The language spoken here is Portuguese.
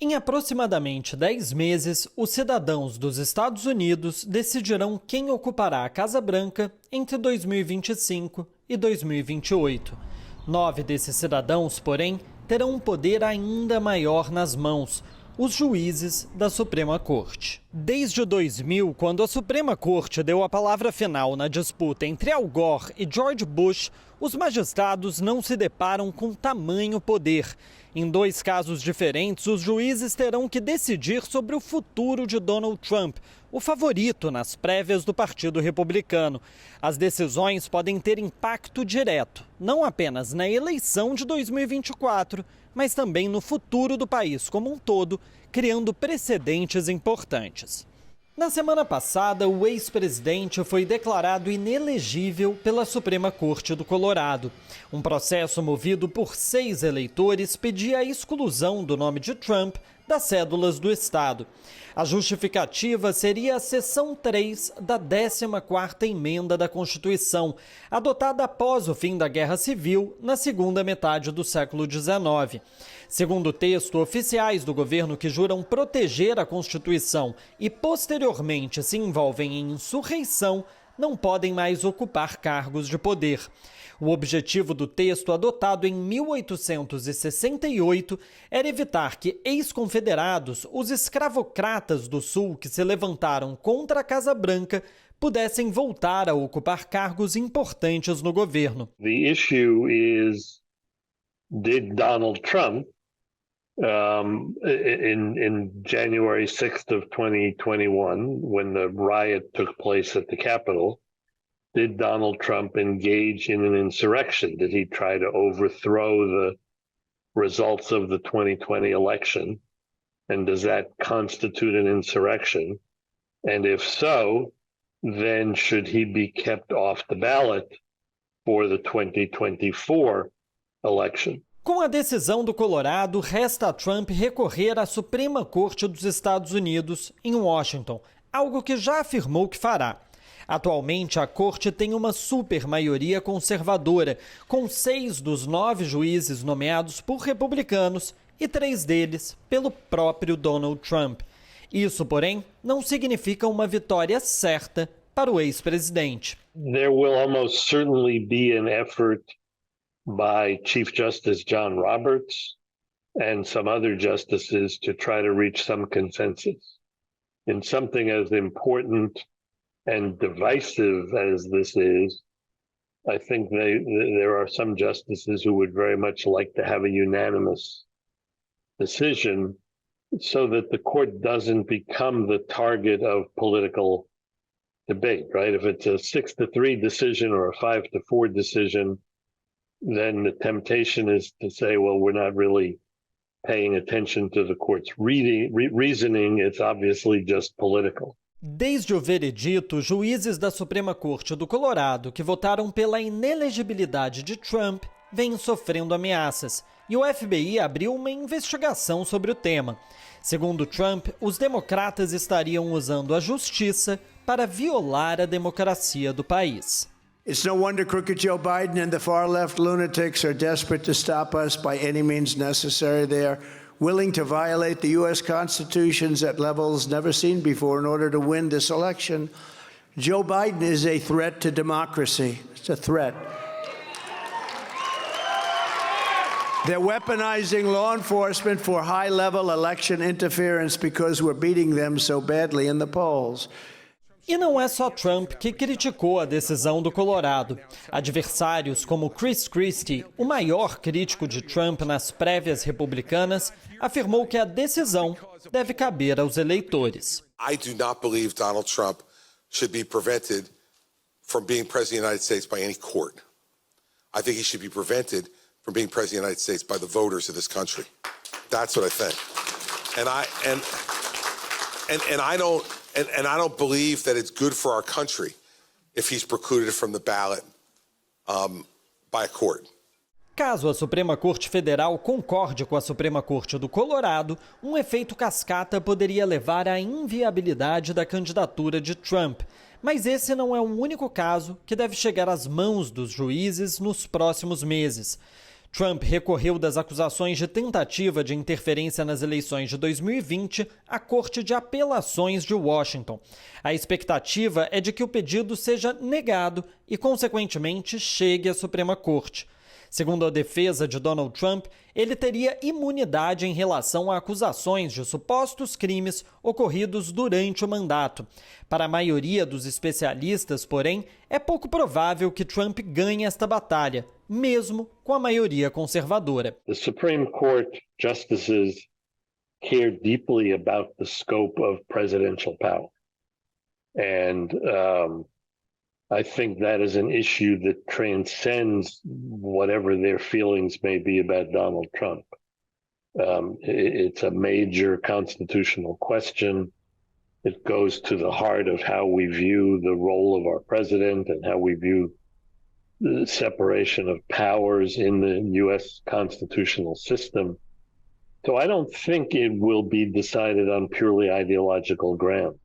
Em aproximadamente 10 meses, os cidadãos dos Estados Unidos decidirão quem ocupará a Casa Branca entre 2025 e 2028. 9 desses cidadãos, porém, terão um poder ainda maior nas mãos: os juízes da Suprema Corte. Desde 2000, quando a Suprema Corte deu a palavra final na disputa entre Al Gore e George Bush, os magistrados não se deparam com tamanho poder. Em 2 casos diferentes, os juízes terão que decidir sobre o futuro de Donald Trump, o favorito nas prévias do Partido Republicano. As decisões podem ter impacto direto, não apenas na eleição de 2024, mas também no futuro do país como um todo, criando precedentes importantes. Na semana passada, o ex-presidente foi declarado inelegível pela Suprema Corte do Colorado. Um processo movido por 6 eleitores pedia a exclusão do nome de Trump das cédulas do estado. A justificativa seria a seção 3 da 14ª emenda da Constituição, adotada após o fim da Guerra Civil, na segunda metade do século XIX. Segundo o texto, oficiais do governo que juram proteger a Constituição e posteriormente se envolvem em insurreição não podem mais ocupar cargos de poder. O objetivo do texto, adotado em 1868, era evitar que ex-confederados, os escravocratas do Sul que se levantaram contra a Casa Branca, pudessem voltar a ocupar cargos importantes no governo. The issue is, did Donald Trump, in January 6th of 2021, when the riot took place at the Capitol, did Donald Trump engage in an insurrection? Did he try to overthrow the results of the 2020 election? And does that constitute an insurrection? And if so, then should he be kept off the ballot for the 2024 election? Com a decisão do Colorado, resta a Trump recorrer à Suprema Corte dos Estados Unidos, em Washington, algo que já afirmou que fará. Atualmente, a Corte tem uma supermaioria conservadora, com 6 dos 9 juízes nomeados por republicanos e 3 deles pelo próprio Donald Trump. Isso, porém, não significa uma vitória certa para o ex-presidente. There will almost certainly be an effort by Chief Justice John Roberts and some other justices to try to reach some consensus in something as important and divisive as this is. I think there are some justices who would very much like to have a unanimous decision so that the court doesn't become the target of political debate, right? If it's a 6-3 decision or a 5-4 decision, then the temptation is to say, well, we're not really paying attention to the court's reasoning. It's obviously just political. Desde o veredito, juízes da Suprema Corte do Colorado que votaram pela inelegibilidade de Trump vêm sofrendo ameaças, e o FBI abriu uma investigação sobre o tema. Segundo Trump, os democratas estariam usando a justiça para violar a democracia do país. It's no wonder crooked Joe Biden and the far-left lunatics are desperate to stop us by any means necessary. They are willing to violate the U.S. Constitution at levels never seen before in order to win this election. Joe Biden is a threat to democracy. It's a threat. They're weaponizing law enforcement for high-level election interference because we're beating them so badly in the polls. E não é só Trump que criticou a decisão do Colorado. Adversários como Chris Christie, o maior crítico de Trump nas prévias republicanas, afirmou que a decisão deve caber aos eleitores. I do not believe Donald Trump should be prevented from being president of the United States by any court. I think he should be prevented from being president of the United States by the voters of this country. That's what I think. And I don't believe that it's good for our country if he's precluded from the ballot by a court. Caso a Suprema Corte Federal concorde com a Suprema Corte do Colorado, um efeito cascata poderia levar à inviabilidade da candidatura de Trump. Mas esse não é o único caso que deve chegar às mãos dos juízes nos próximos meses. Trump recorreu das acusações de tentativa de interferência nas eleições de 2020 à Corte de Apelações de Washington. A expectativa é de que o pedido seja negado e, consequentemente, chegue à Suprema Corte. Segundo a defesa de Donald Trump, ele teria imunidade em relação a acusações de supostos crimes ocorridos durante o mandato. Para a maioria dos especialistas, porém, é pouco provável que Trump ganhe esta batalha, mesmo com a maioria conservadora. The Supreme Court justices care deeply about the scope of presidential power. And I think that is an issue that transcends whatever their feelings may be about Donald Trump. It's a major constitutional question. It goes to the heart of how we view the role of our president and how we view the separation of powers in the U.S. constitutional system. So I don't think it will be decided on purely ideological grounds.